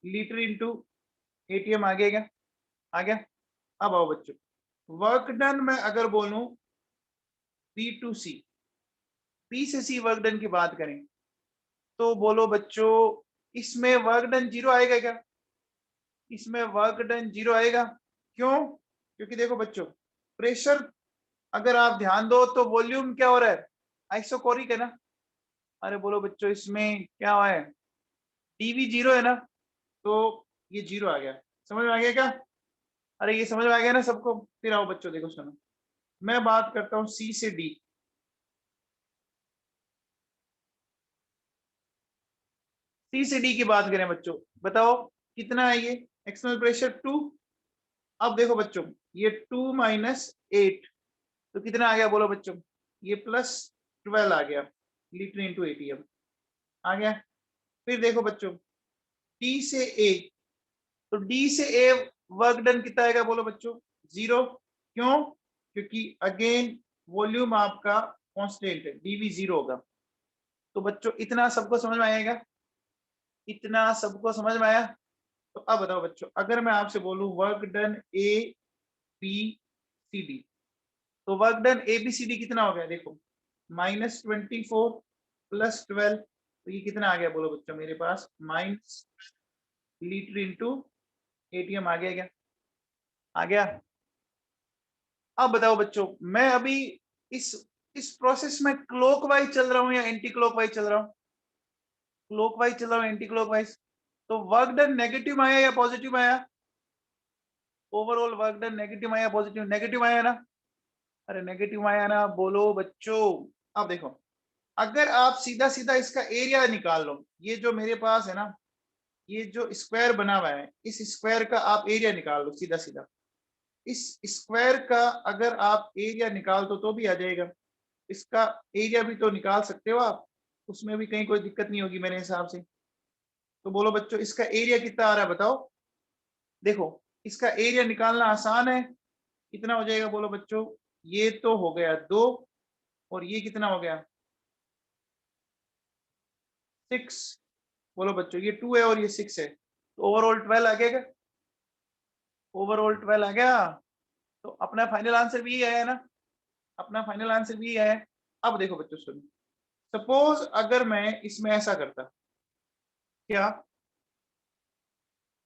लीटर इंटू ATM आ गया क्या? आ गया। अब आओ बच्चों, वर्क डन में अगर बोलूं B to C, बी से सी वर्क डन की बात करें तो बोलो बच्चों इसमें वर्क डन 0 आएगा क्या? इसमें वर्क डन 0 आएगा। क्यों? क्योंकि देखो बच्चों प्रेशर अगर आप ध्यान दो तो वॉल्यूम क्या हो रहा है? आइसोकोरिक है ना। अरे बोलो बच्चों इसमें क्या हुआ है? टीवी 0 है ना, तो ये 0 आ गया। समझ में आ गया क्या? अरे ये समझ में आ गया ना सबको? फिर आओ बच्चों देखो सुनो, मैं बात करता हूँ सी से डी। सी से डी की बात करें बच्चों, बताओ कितना है ये? External pressure 2। अब देखो बच्चों ये 2 माइनस 8 तो कितना आ गया बोलो बच्चों? ये प्लस 12 आ गया लीटर इंटू एटीएम आ गया। फिर देखो बच्चों डी से ए, तो डी से ए वर्क डन कितना आएगा बोलो बच्चों? 0। क्यों? क्योंकि अगेन वॉल्यूम आपका कांस्टेंट है, डीवी 0 होगा। तो बच्चों इतना सबको समझ में आएगा? इतना सबको समझ में आया? तो अब बताओ बच्चों अगर मैं आपसे बोलूं work done A B C D, तो work done A B C D कितना हो गया? देखो -24 प्लस 12 तो ये कितना आ गया बोलो बच्चों मेरे पास? माइनस लीटर इंटू एटीएम आ गया क्या? आ गया। अब बताओ बच्चों मैं अभी इस प्रोसेस में क्लॉकवाइज चल रहा हूं या एंटी क्लॉकवाइज चल रहा हूं? क्लॉकवाइज चल रहा हूं, एंटी क्लॉकवाइज। तो वर्क डन नेगेटिव आया या पॉजिटिव आया? ओवरऑल वर्क डन नेगेटिव आया पॉजिटिव? नेगेटिव आया ना। अरे नेगेटिव आया ना बोलो बच्चों। अब देखो अगर आप सीधा सीधा इसका एरिया निकाल लो, ये जो मेरे पास है ना, ये जो स्क्वायर बना हुआ है, इस स्क्वायर का आप एरिया निकाल लो सीधा सीधा। इस स्क्वायर का अगर आप एरिया निकाल दो तो भी आ जाएगा। इसका एरिया भी तो निकाल सकते हो आप, उसमें भी कहीं कोई दिक्कत नहीं होगी मेरे हिसाब से। तो बोलो बच्चों इसका एरिया कितना आ रहा है बताओ? देखो इसका एरिया निकालना आसान है। कितना हो जाएगा बोलो बच्चों? ये तो हो गया 2 और ये कितना हो गया? 6। बोलो बच्चों ये 2 है और ये 6 है, तो ओवरऑल 12 आ गया। ओवरऑल 12 आ गया। तो अपना फाइनल आंसर भी यही आया ना। अपना फाइनल आंसर भी यही है। अब देखो बच्चों सुनो, सपोज अगर मैं इसमें ऐसा करता, क्या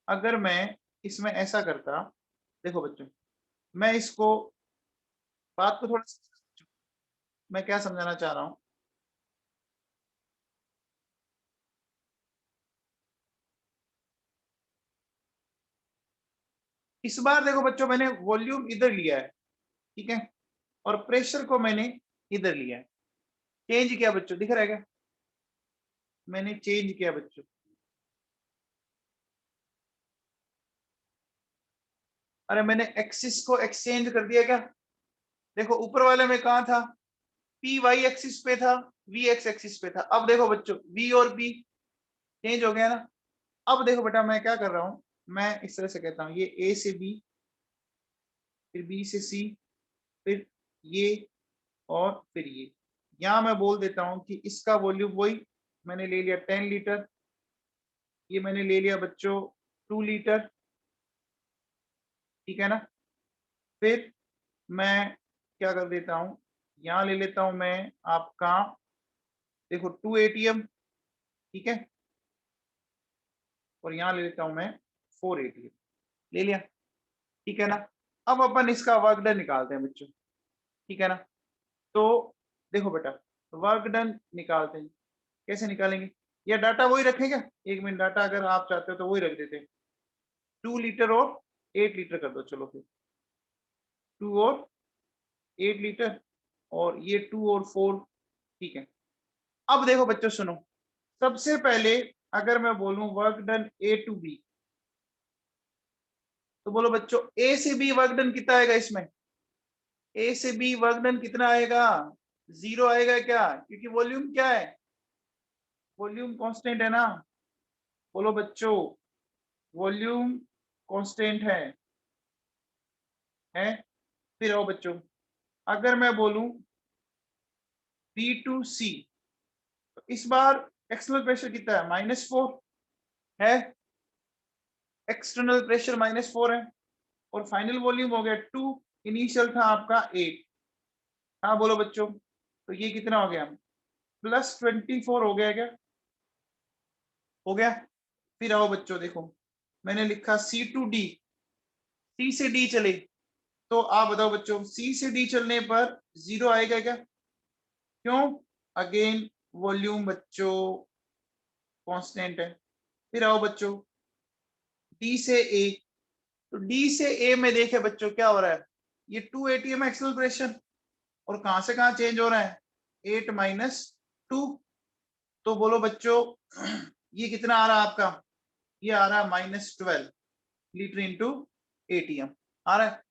अगर मैं इसमें ऐसा करता? देखो बच्चों मैं इसको बात को थोड़ा मैं क्या समझाना चाह रहा हूं। इस बार देखो बच्चों मैंने वॉल्यूम इधर लिया है, ठीक है, और प्रेशर को मैंने इधर लिया है। चेंज किया बच्चों, दिख रहा है क्या? मैंने चेंज किया बच्चों। अरे मैंने एक्सिस को एक्सचेंज कर दिया क्या? देखो ऊपर वाले में कहा था? पी वाई एक्सिस पे था, वी एक्स एक्सिस पे था। अब देखो बच्चों वी और पी चेंज हो गया ना। अब देखो बेटा मैं क्या कर रहा हूं, मैं इस तरह से कहता हूं ये ए से बी, फिर बी से सी, फिर ये और फिर ये। यहां मैं बोल देता हूं कि इसका वॉल्यूम वही मैंने ले लिया 10 लीटर, ये मैंने ले लिया बच्चों 2 लीटर, ठीक है ना। फिर मैं क्या कर देता हूं, यहां ले लेता हूं मैं आपका देखो 2 एटीएम, ठीक है, और यहां ले लेता हूं मैं 4 एटीएम। ले लिया, ठीक है ना। अब अपन इसका वर्क डन निकालते हैं बच्चों, ठीक है ना। तो देखो बेटा वर्क डन निकालते हैं, कैसे निकालेंगे? या डाटा वही रखेगा? एक मिनट, डाटा अगर आप चाहते हो तो वही रख देते हैं। 2 लीटर और 8 लीटर कर दो, चलो फिर 2 और 8 लीटर, और ये 2 और 4, ठीक है। अब देखो बच्चों सुनो, सबसे पहले अगर मैं बोलूं work done A to B, तो बोलो बच्चों ए से बी वर्क डन कितना आएगा इसमें? ए से बी वर्क डन कितना आएगा? 0 आएगा क्या? क्योंकि वॉल्यूम क्या है? वॉल्यूम कांस्टेंट है ना। बोलो बच्चों वॉल्यूम कांस्टेंट है। फिर आओ बच्चों अगर मैं बोलूं बी टू सी, तो इस बार एक्सटर्नल प्रेशर कितना है? -4 है। एक्सटर्नल प्रेशर -4 है, और फाइनल वॉल्यूम हो गया 2, इनिशियल था आपका 8। हाँ बोलो बच्चों, तो ये कितना हो गया? +24 हो गया क्या? हो गया। फिर आओ बच्चों, देखो मैंने लिखा C to D, C से D चले, तो आप बताओ बच्चों C से D चलने पर 0 आएगा क्या? क्यों? अगेन वॉल्यूम बच्चों कांस्टेंट है। फिर आओ बच्चों D से A, तो D से A में देखे बच्चों क्या हो रहा है, ये 2 atm एक्सेलरेशन, और कहां से कहां चेंज हो रहा है, 8 - 2, तो बोलो बच्चों ये कितना आ रहा है आपका, ये आ रहा है -12 लीटर इंटू एटीएम आ रहा है।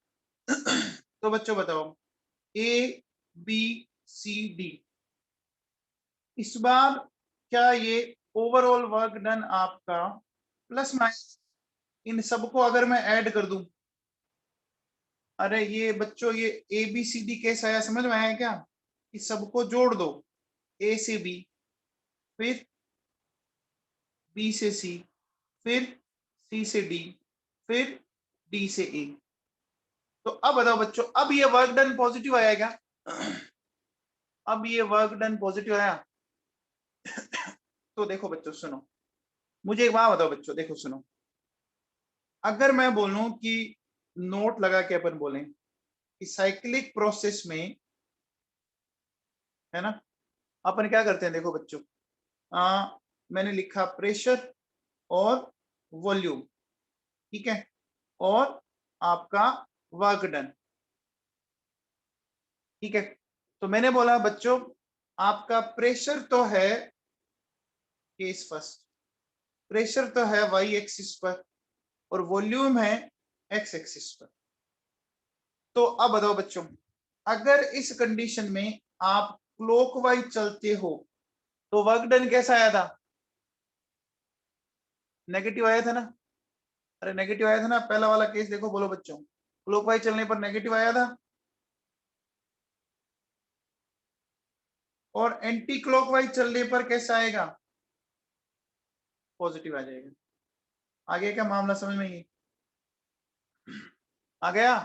तो बच्चों बताओ ए बी सी डी, इस बार क्या ये ओवरऑल वर्क डन आपका प्लस माइनस, इन सबको अगर मैं ऐड कर दूं, अरे ये बच्चों ये ए बी सी डी कैसा आया, समझ में आया क्या? इस सबको जोड़ दो, ए से बी, फिर बी से सी, फिर सी से डी, फिर डी से ए। तो अब बताओ बच्चों, अब ये वर्क डन पॉजिटिव आया क्या? अब ये वर्क डन पॉजिटिव आया। तो देखो बच्चों सुनो, मुझे एक बात बताओ बच्चों, देखो सुनो, अगर मैं बोलूं कि नोट लगा के अपन बोलें कि साइक्लिक प्रोसेस में, है ना, अपन क्या करते हैं, देखो बच्चों मैंने लिखा प्रेशर और वॉल्यूम, ठीक है, और आपका वर्क डन, ठीक है। तो मैंने बोला बच्चों आपका प्रेशर तो है केस फर्स्ट, प्रेशर तो है वाई एक्सिस पर, और वॉल्यूम है एक्स एक्सिस पर। तो अब बताओ बच्चों, अगर इस कंडीशन में आप क्लॉकवाइज चलते हो तो वर्क डन कैसा आया था, नेगेटिव आया था ना? अरे नेगेटिव आया था ना, पहला वाला केस देखो, बोलो बच्चों क्लॉकवाइज चलने पर नेगेटिव आया था, और एंटी क्लॉकवाइज चलने पर कैसा आएगा, पॉजिटिव आ जाएगा। आ गया क्या मामला समझ में? ये आ गया?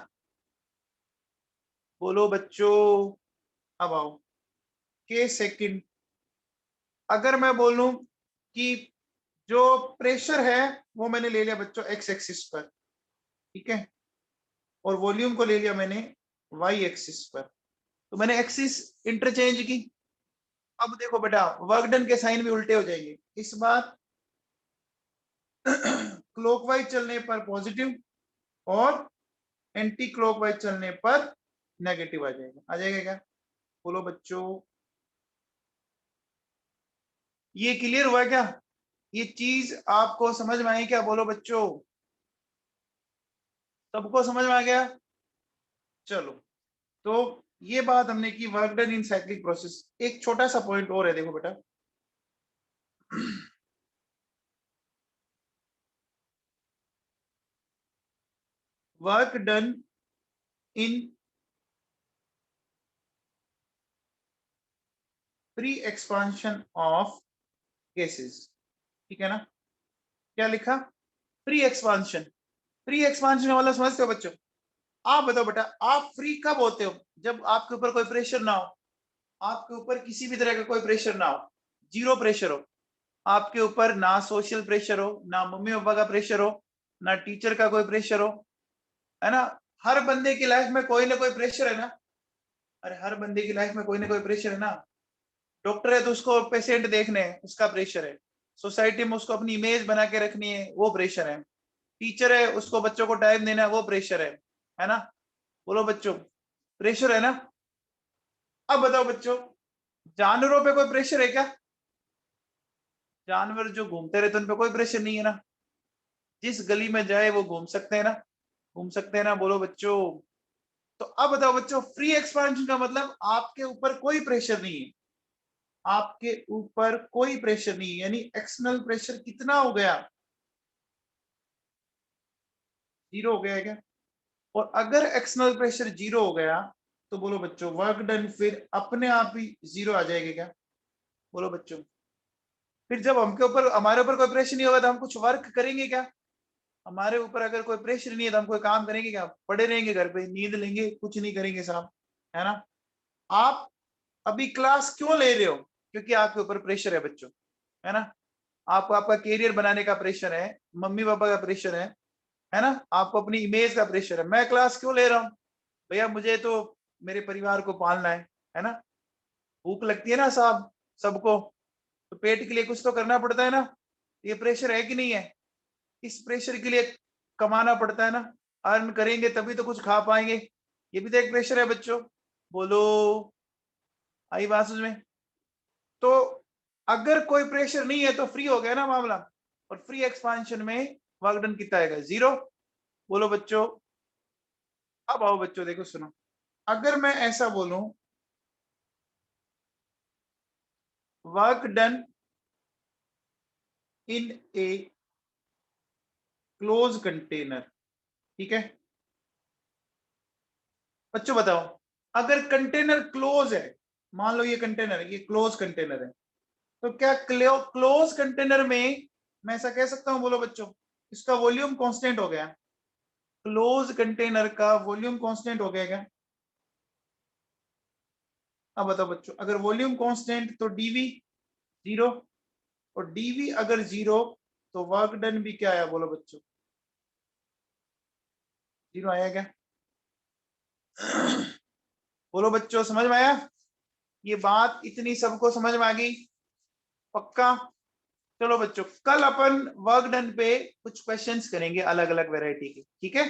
बोलो बच्चों। अब आओ के सेकंड, अगर मैं बोलूं कि जो प्रेशर है वो मैंने ले लिया बच्चों एक्स एक्सिस पर, ठीक है, और वॉल्यूम को ले लिया मैंने वाई एक्सिस पर, तो मैंने एक्सिस इंटरचेंज की। अब देखो बेटा वर्क डन के साइन भी उल्टे हो जाएंगे, इस बार क्लॉकवाइज चलने पर पॉजिटिव, और एंटी क्लॉकवाइज चलने पर नेगेटिव आ जाएगा क्या? बोलो बच्चों, ये क्लियर हुआ क्या? ये चीज आपको समझ में आई क्या? बोलो बच्चों, सबको समझ में आ गया? चलो, तो ये बात हमने की work done in cyclic process. एक छोटा सा पॉइंट और है, देखो बेटा work done in pre expansion of cases, ठीक है ना? क्या लिखा? प्री एक्सपांशन, प्री एक्सपांशन वाला समझते हो बच्चों? आप बताओ बेटा, आप फ्री कब होते हो? जब आपके ऊपर कोई प्रेशर ना हो, आपके ऊपर किसी भी तरह का कोई प्रेशर ना हो, जीरो प्रेशर हो, आपके ऊपर ना सोशल प्रेशर हो, ना मम्मी पापा का प्रेशर हो, ना टीचर का कोई प्रेशर हो, है ना? हर बंदे की लाइफ में कोई ना कोई प्रेशर है ना? अरे हर बंदे की लाइफ में कोई ना कोई प्रेशर है ना? डॉक्टर है तो उसको पेशेंट देखने हैं, उसका प्रेशर है। सोसाइटी में उसको अपनी इमेज बना के रखनी है, वो प्रेशर है। टीचर है, उसको बच्चों को टाइम देना है, वो प्रेशर है ना? बोलो बच्चों, प्रेशर है ना? अब बताओ बच्चों, जानवरों पे कोई प्रेशर है क्या? जानवर जो घूमते रहते हैं उन पे कोई प्रेशर नहीं है ना? जिस गली में जाए वो घूम सकते हैं ना? घूम सकते हैं ना? बोलो बच्चों। तो अब बताओ बच्चों, फ्री एक्सपांशन का मतलब आपके ऊपर कोई प्रेशर नहीं है, आपके ऊपर कोई प्रेशर नहीं है, यानी एक्सटर्नल प्रेशर कितना हो गया, जीरो हो गया है क्या? और अगर एक्सटर्नल प्रेशर जीरो हो गया तो बोलो बच्चों वर्क डन फिर अपने आप ही जीरो आ जाएगा क्या? बोलो बच्चों, फिर जब हमके ऊपर हमारे ऊपर कोई प्रेशर नहीं होगा तो हम कुछ वर्क करेंगे क्या? हमारे ऊपर अगर कोई प्रेशर नहीं है तो हम कोई काम करेंगे क्या? पड़े रहेंगे घर पे, नींद लेंगे, कुछ नहीं करेंगे साहब, है ना? आप अभी क्लास क्यों ले रहे हो? क्योंकि आपके ऊपर प्रेशर है बच्चों, है ना। आपको आपका कैरियर बनाने का प्रेशर है, मम्मी पापा का प्रेशर है ना, आपको अपनी इमेज का प्रेशर है। मैं क्लास क्यों ले रहा हूँ भैया, मुझे तो मेरे परिवार को पालना है ना। भूख लगती है ना साहब सबको, तो पेट के लिए कुछ तो करना पड़ता है ना। ये प्रेशर है कि नहीं है? इस प्रेशर के लिए कमाना पड़ता है ना, अर्न करेंगे तभी तो कुछ खा पाएंगे। ये भी तो एक प्रेशर है बच्चों। बोलो, आई बात समझ में? तो अगर कोई प्रेशर नहीं है तो फ्री हो गया ना मामला, और फ्री एक्सपांशन में वर्क डन कितना आएगा? 0। बोलो बच्चों। अब आओ बच्चों, देखो सुनो, अगर मैं ऐसा बोलूं work done in A close container, ठीक है बच्चों बताओ, अगर कंटेनर क्लोज है, मान लो ये कंटेनर है, ये क्लोज कंटेनर है, तो क्या क्लोज कंटेनर में मैं ऐसा कह सकता हूं? बोलो बच्चों, इसका वॉल्यूम कांस्टेंट हो गया, क्लोज कंटेनर का वॉल्यूम कांस्टेंट हो गया क्या? अब बताओ बच्चों, अगर वॉल्यूम कांस्टेंट तो डीवी 0, और डीवी अगर 0 तो वर्क डन भी क्या आया? बोलो बच्चों, 0 आया क्या? बोलो बच्चों, समझ में आया? ये बात इतनी सबको समझ में आ गई? पक्का? चलो बच्चों, कल अपन वर्क डन पे कुछ क्वेश्चंस करेंगे अलग अलग वैरायटी के, ठीक है।